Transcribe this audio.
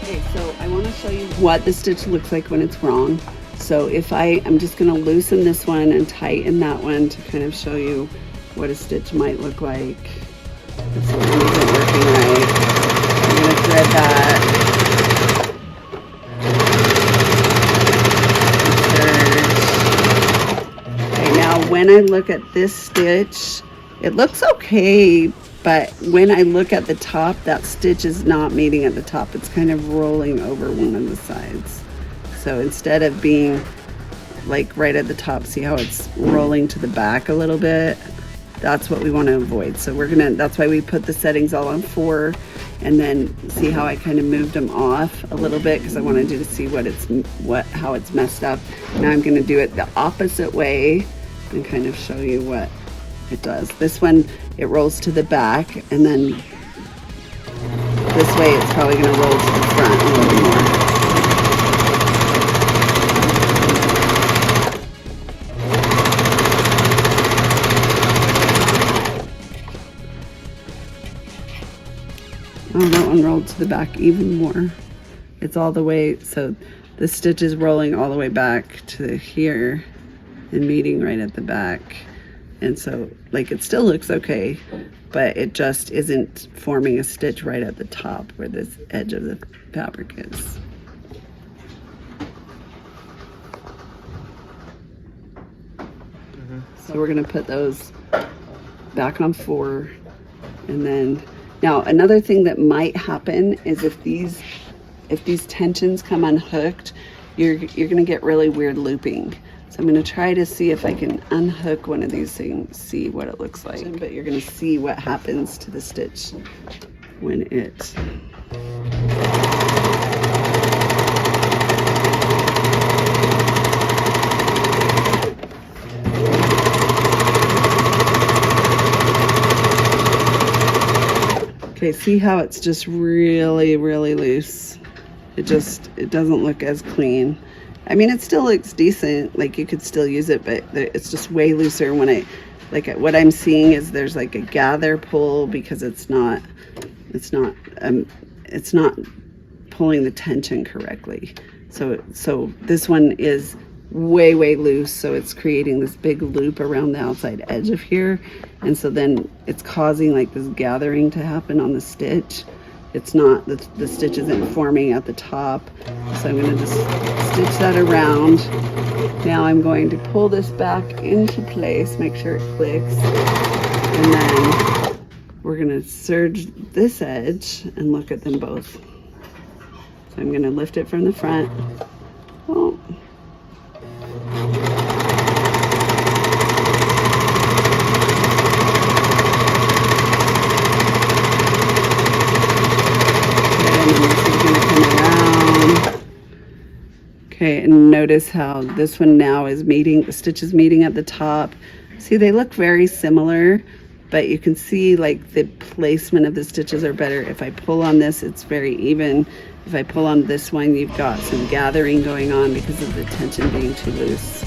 Okay, so I want to show you what the stitch looks like when it's wrong. So if I'm just going to loosen this one and tighten that one to kind of show you what a stitch might look like. This one isn't working right. I'm going to thread that. Okay, now when I look at this stitch, it looks okay, but when I look at the top, that stitch is not meeting at the top. It's kind of rolling over one of the sides. So instead of being like right at the top, see how it's rolling to the back a little bit? That's what we want to avoid. So that's why we put the settings all on 4, and then see how I kind of moved them off a little bit, because I wanted you to see how it's messed up. Now I'm going to do it the opposite way and kind of show you what it does. This one, it rolls to the back, and then this way it's probably going to roll to the front a little more. Oh, that one rolled to the back even more. It's all the way, so the stitch is rolling all the way back to here and meeting right at the back. And so, like, it still looks okay, but it just isn't forming a stitch right at the top where this edge of the fabric is. So we're gonna put those back on 4, and then, now another thing that might happen is if these tensions come unhooked, you're gonna get really weird looping. So I'm gonna try to see if I can unhook one of these things, see what it looks like. But you're gonna see what happens to the stitch when it okay, see how it's just really, really loose? It doesn't look as clean. I mean, it still looks decent, like you could still use it, but it's just way looser. When what I'm seeing is there's like a gather pull, because it's not pulling the tension correctly. So this one is way loose, so it's creating this big loop around the outside edge of here, and so then it's causing like this gathering to happen on the stitch. It's not, the stitch isn't forming at the top, so I'm going to just stitch that around. Now I'm going to pull this back into place, make sure it clicks, and then we're going to serge this edge and look at them both. So I'm going to lift it from the front. Oh. Okay, and notice how this one now is meeting, the stitch is meeting at the top. See, they look very similar, but you can see like the placement of the stitches are better. If I pull on this, it's very even. If I pull on this one, you've got some gathering going on because of the tension being too loose.